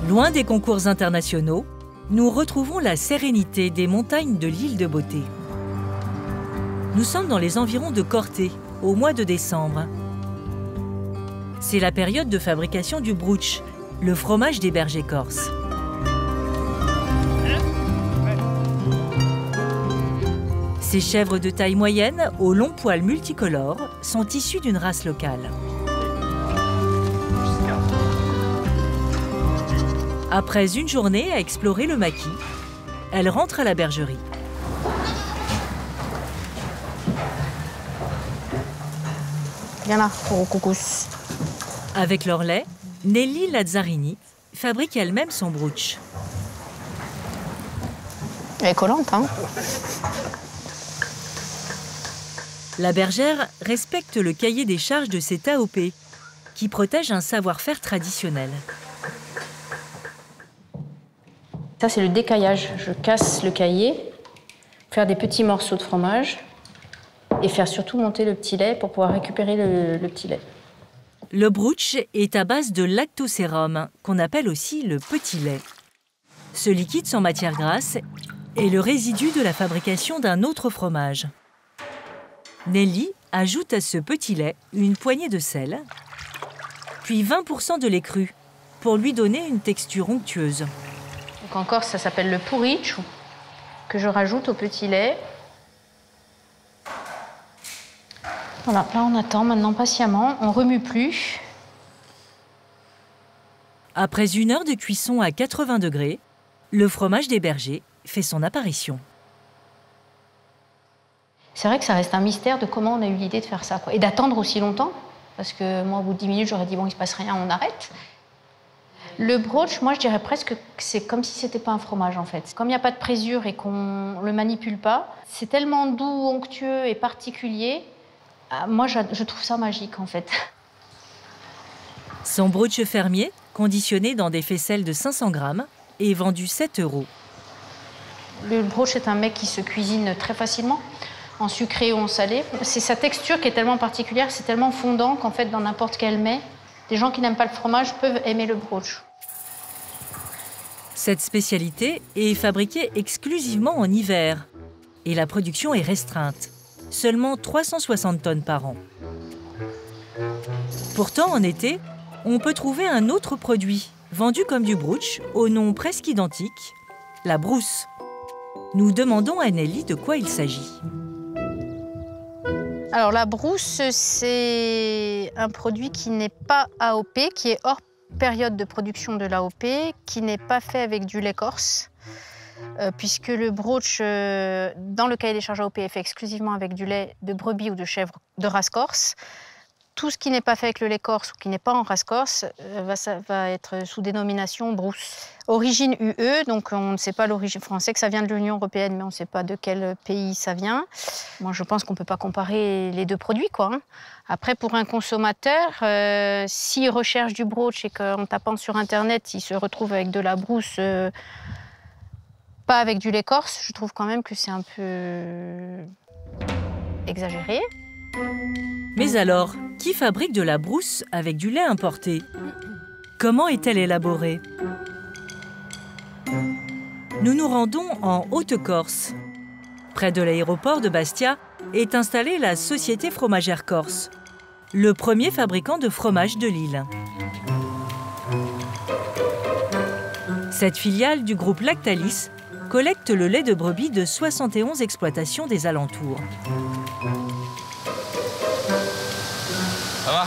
Loin des concours internationaux, nous retrouvons la sérénité des montagnes de l'île de Beauté. Nous sommes dans les environs de Corté, au mois de décembre. C'est la période de fabrication du brooch, le fromage des bergers corses. Ces chèvres de taille moyenne, aux longs poils multicolores, sont issues d'une race locale. Après une journée à explorer le maquis, elle rentre à la bergerie. Viens là, pour le couscous. Avec leur lait, Nelly Lazzarini fabrique elle-même son brooch. Elle est collante, hein? La bergère respecte le cahier des charges de cette AOP, qui protège un savoir-faire traditionnel. Ça, c'est le décaillage. Je casse le cahier, faire des petits morceaux de fromage et faire surtout monter le petit lait pour pouvoir récupérer le petit lait. Le brooch est à base de lactosérum, qu'on appelle aussi le petit lait. Ce liquide sans matière grasse est le résidu de la fabrication d'un autre fromage. Nelly ajoute à ce petit lait une poignée de sel, puis 20% de lait cru, pour lui donner une texture onctueuse. Donc encore, ça s'appelle le porridge, que je rajoute au petit lait. Voilà, là on attend maintenant patiemment, on remue plus. Après 1 heure de cuisson à 80 degrés, le fromage des bergers fait son apparition. C'est vrai que ça reste un mystère de comment on a eu l'idée de faire ça, quoi. Et d'attendre aussi longtemps, parce que moi au bout de 10 minutes j'aurais dit bon il se passe rien, on arrête. Le brooch, moi je dirais presque que c'est comme si c'était pas un fromage en fait. Comme il n'y a pas de présure et qu'on le manipule pas, c'est tellement doux, onctueux et particulier. Moi je trouve ça magique en fait. Son brooch fermier, conditionné dans des faisselles de 500 grammes, est vendu 7 €. Le brooch est un mec qui se cuisine très facilement, en sucré ou en salé. C'est sa texture qui est tellement particulière, c'est tellement fondant qu'en fait dans n'importe quel mets, des gens qui n'aiment pas le fromage peuvent aimer le brooch. Cette spécialité est fabriquée exclusivement en hiver et la production est restreinte, seulement 360 tonnes par an. Pourtant, en été, on peut trouver un autre produit, vendu comme du brooch, au nom presque identique, la brousse. Nous demandons à Nelly de quoi il s'agit. Alors la brousse, c'est un produit qui n'est pas AOP, qui est hors période de production de l'AOP, qui n'est pas fait avec du lait corse, puisque le brooch, dans le cahier des charges AOP, est fait exclusivement avec du lait de brebis ou de chèvre de race corse. Tout ce qui n'est pas fait avec le lait corse ou qui n'est pas en race corse va être sous dénomination brousse. Origine UE, donc on ne sait pas l'origine. Enfin, on sait que ça vient de l'Union européenne, mais on ne sait pas de quel pays ça vient. Moi, je pense qu'on ne peut pas comparer les deux produits, quoi, hein. Après, pour un consommateur, s'il recherche du brooch et qu'en tapant sur Internet, il se retrouve avec de la brousse, pas avec du lait corse, je trouve quand même que c'est un peu exagéré. Mais alors, qui fabrique de la brousse avec du lait importé? Comment est-elle élaborée? Nous nous rendons en Haute-Corse. Près de l'aéroport de Bastia est installée la Société Fromagère Corse, le premier fabricant de fromage de l'île. Cette filiale du groupe Lactalis collecte le lait de brebis de 71 exploitations des alentours. Ça va?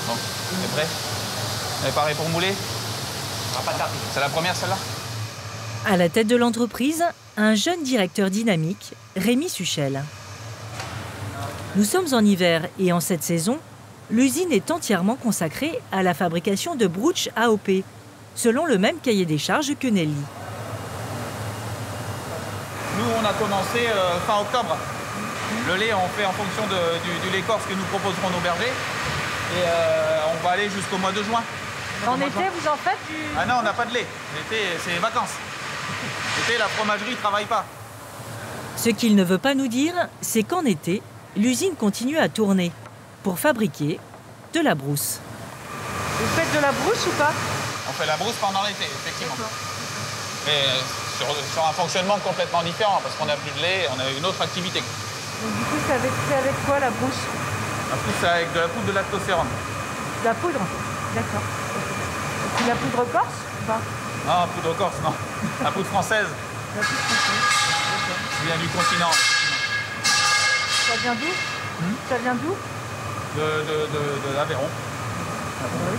Bon, t'es prêt? On est paré pour mouler? C'est la première celle-là? À la tête de l'entreprise, un jeune directeur dynamique, Rémi Suchel. Nous sommes en hiver et en cette saison, l'usine est entièrement consacrée à la fabrication de brooch AOP, selon le même cahier des charges que Nelly. Nous, on a commencé fin octobre. Le lait, on fait en fonction du lait corse que nous proposeront nos bergers. Et on va aller jusqu'au mois de juin. En été, vous en faites du... Ah non, on n'a pas de lait. L'été, c'est les vacances. L'été, la fromagerie ne travaille pas. Ce qu'il ne veut pas nous dire, c'est qu'en été, l'usine continue à tourner pour fabriquer de la brousse. Vous faites de la brousse ou pas? On fait la brousse pendant l'été, effectivement. Mais sur un fonctionnement complètement différent, parce qu'on n'a plus de lait, on a une autre activité. Donc, du coup, c'est avec quoi la brousse? La brousse, c'est avec de la poudre de lactosérum. De la poudre? D'accord. Et puis la poudre corse ou pas? Non, poudre corse, non. La poudre française. La poudre française. Ça vient du continent. Ça vient d'où? Ça vient d'où? De l'Aveyron. Oui.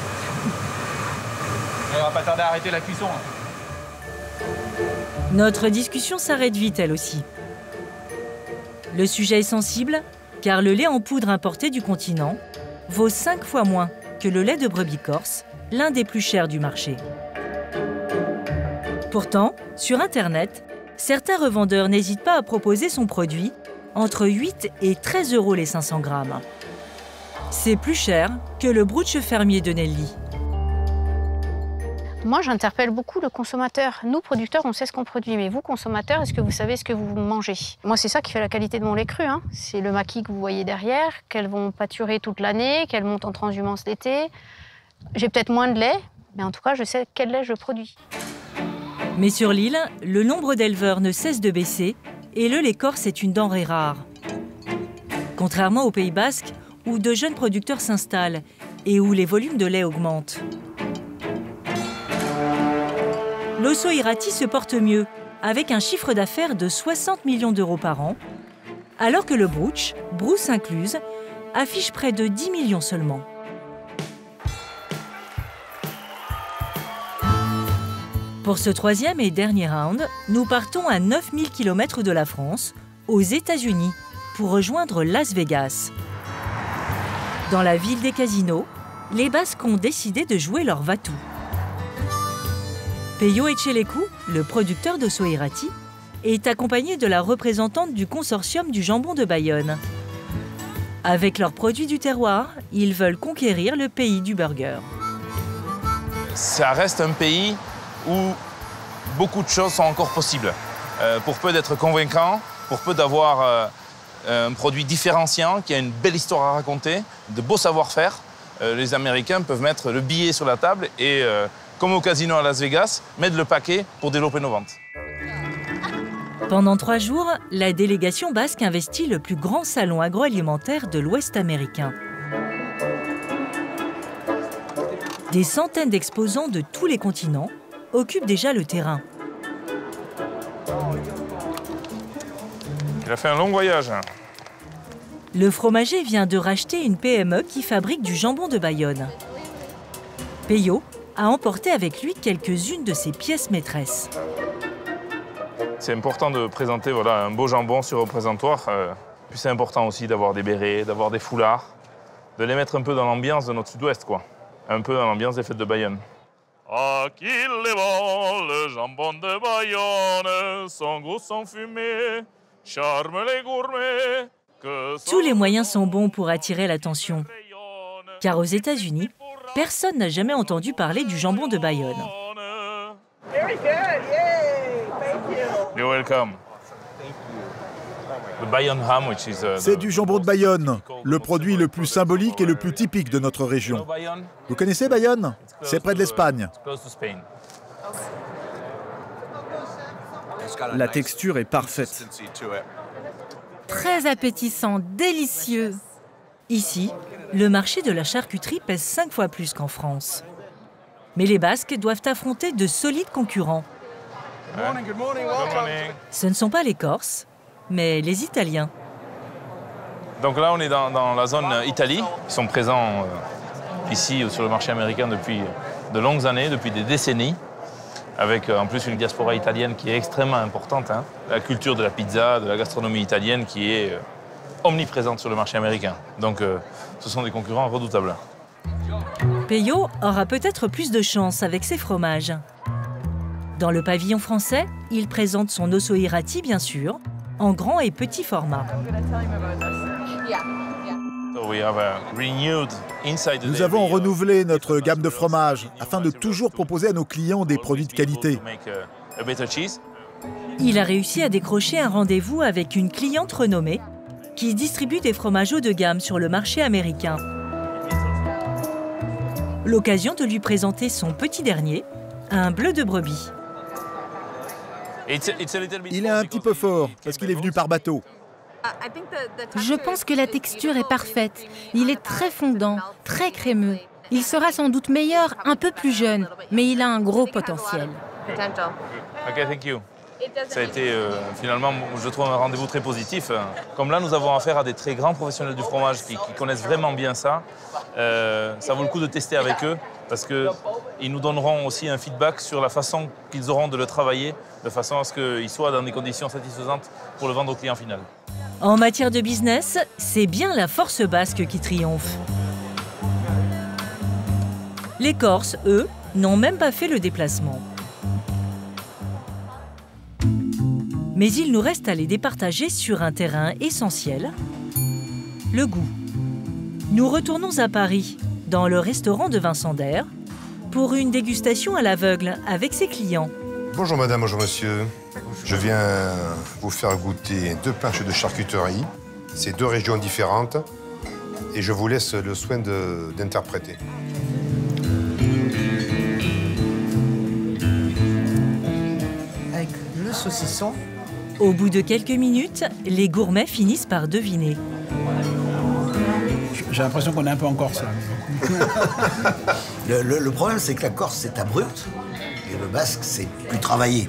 On va pas tarder à arrêter la cuisson. Notre discussion s'arrête vite, elle aussi. Le sujet est sensible, car le lait en poudre importé du continent vaut 5 fois moins que le lait de brebis corse, l'un des plus chers du marché. Pourtant, sur Internet, certains revendeurs n'hésitent pas à proposer son produit entre 8 et 13 € les 500 grammes. C'est plus cher que le brooch fermier de Nelly. Moi, j'interpelle beaucoup le consommateur. Nous, producteurs, on sait ce qu'on produit, mais vous, consommateurs, est-ce que vous savez ce que vous mangez? Moi, c'est ça qui fait la qualité de mon lait cru. C'est le maquis que vous voyez derrière, qu'elles vont pâturer toute l'année, qu'elles montent en transhumance l'été. J'ai peut-être moins de lait, mais en tout cas, je sais quel lait je produis. Mais sur l'île, le nombre d'éleveurs ne cesse de baisser et le lait corse est une denrée rare. Contrairement au Pays Basque, où de jeunes producteurs s'installent et où les volumes de lait augmentent. L'Osso Irati se porte mieux, avec un chiffre d'affaires de 60 millions d'euros par an, alors que le brooch, brousse incluse, affiche près de 10 millions seulement. Pour ce troisième et dernier round, nous partons à 9000 km de la France, aux États-Unis, pour rejoindre Las Vegas. Dans la ville des casinos, les Basques ont décidé de jouer leur va-tout. Peyo Echeleku, le producteur d'Osso Irati, est accompagné de la représentante du consortium du jambon de Bayonne. Avec leurs produits du terroir, ils veulent conquérir le pays du burger. Ça reste un pays où beaucoup de choses sont encore possibles. Pour peu d'être convaincant, pour peu d'avoir un produit différenciant qui a une belle histoire à raconter, de beaux savoir-faire, les Américains peuvent mettre le billet sur la table et comme au casino à Las Vegas, mettre le paquet pour développer nos ventes. Pendant 3 jours, la délégation basque investit le plus grand salon agroalimentaire de l'Ouest américain. Des centaines d'exposants de tous les continents occupent déjà le terrain. Il a fait un long voyage. Le fromager vient de racheter une PME qui fabrique du jambon de Bayonne. Peyo a emporté avec lui quelques-unes de ses pièces maîtresses. C'est important de présenter un beau jambon sur un présentoir. Puis c'est important aussi d'avoir des bérets, d'avoir des foulards, de les mettre un peu dans l'ambiance de notre sud-ouest, quoi. Un peu dans l'ambiance des fêtes de Bayonne. À qui les vend le jambon de Bayonne, son goût, son fumé, charme les gourmets. Tous les moyens sont bons pour attirer l'attention. Car aux États-Unis, personne n'a jamais entendu parler du jambon de Bayonne. Very good, yay! Thank you. You're welcome. The Bayonne ham, which is, C'est du jambon de Bayonne, le produit le plus symbolique et le plus typique de notre région. Vous connaissez Bayonne? C'est près de l'Espagne. La texture est parfaite. Très appétissant, délicieux. Ici, le marché de la charcuterie pèse 5 fois plus qu'en France. Mais les Basques doivent affronter de solides concurrents. Ce ne sont pas les Corses, mais les Italiens. Donc là, on est dans la zone Italie. Ils sont présents ici sur le marché américain depuis de longues années, depuis des décennies, avec en plus une diaspora italienne qui est extrêmement importante. La culture de la pizza, de la gastronomie italienne qui est omniprésente sur le marché américain. Donc ce sont des concurrents redoutables. Peyo aura peut-être plus de chance avec ses fromages. Dans le pavillon français, il présente son Osso Irati, bien sûr, en grand et petit format. Nous avons renouvelé notre gamme de fromages afin de toujours proposer à nos clients des produits de qualité. Il a réussi à décrocher un rendez-vous avec une cliente renommée qui distribue des fromages haut de gamme sur le marché américain. L'occasion de lui présenter son petit dernier, un bleu de brebis. Il est un petit peu fort parce qu'il est venu par bateau. Je pense que la texture est parfaite. Il est très fondant, très crémeux. Il sera sans doute meilleur un peu plus jeune, mais il a un gros potentiel. Ok, thank you. Ça a été finalement, je trouve, un rendez-vous très positif. Comme là, nous avons affaire à des très grands professionnels du fromage qui connaissent vraiment bien ça. Ça vaut le coup de tester avec eux parce qu'ils nous donneront aussi un feedback sur la façon qu'ils auront de le travailler, de façon à ce qu'il soit dans des conditions satisfaisantes pour le vendre au client final. En matière de business, c'est bien la force basque qui triomphe. Les Corses, eux, n'ont même pas fait le déplacement. Mais il nous reste à les départager sur un terrain essentiel, le goût. Nous retournons à Paris, dans le restaurant de Vincent Daire, pour une dégustation à l'aveugle avec ses clients. Bonjour madame, bonjour monsieur. Je viens vous faire goûter 2 planches de charcuterie. C'est 2 régions différentes et je vous laisse le soin d'interpréter. Avec le saucisson. Au bout de quelques minutes, les gourmets finissent par deviner. J'ai l'impression qu'on est un peu en Corse, là. Le problème, c'est que la Corse, c'est abrupt, et le basque, c'est plus travaillé.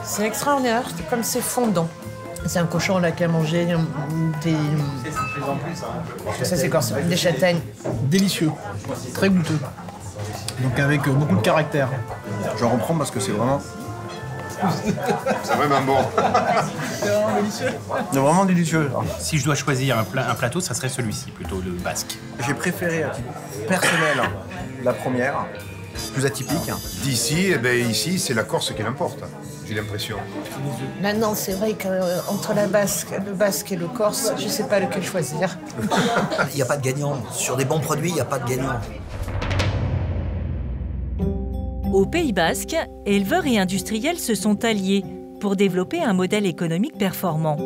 C'est extraordinaire, comme c'est fondant. C'est un cochon là qui a mangé des... Ça, c'est corse, des châtaignes. Délicieux, très goûteux. Donc avec beaucoup de caractère. J'en reprends parce que c'est vraiment... C'est vraiment bon. C'est vraiment délicieux. C'est vraiment délicieux. Si je dois choisir un plateau, ça serait celui-ci, plutôt le basque. J'ai préféré, à titre personnel, la première, plus atypique. D'ici, eh ben, ici, c'est la Corse qui l'emporte, j'ai l'impression. Maintenant, c'est vrai qu'entre le basque et le corse, je ne sais pas lequel choisir. Il n'y a pas de gagnant. Sur des bons produits, il n'y a pas de gagnant. Au Pays Basque, éleveurs et industriels se sont alliés pour développer un modèle économique performant.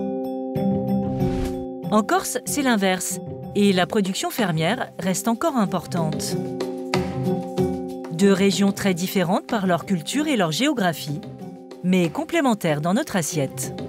En Corse, c'est l'inverse, et la production fermière reste encore importante. 2 régions très différentes par leur culture et leur géographie, mais complémentaires dans notre assiette.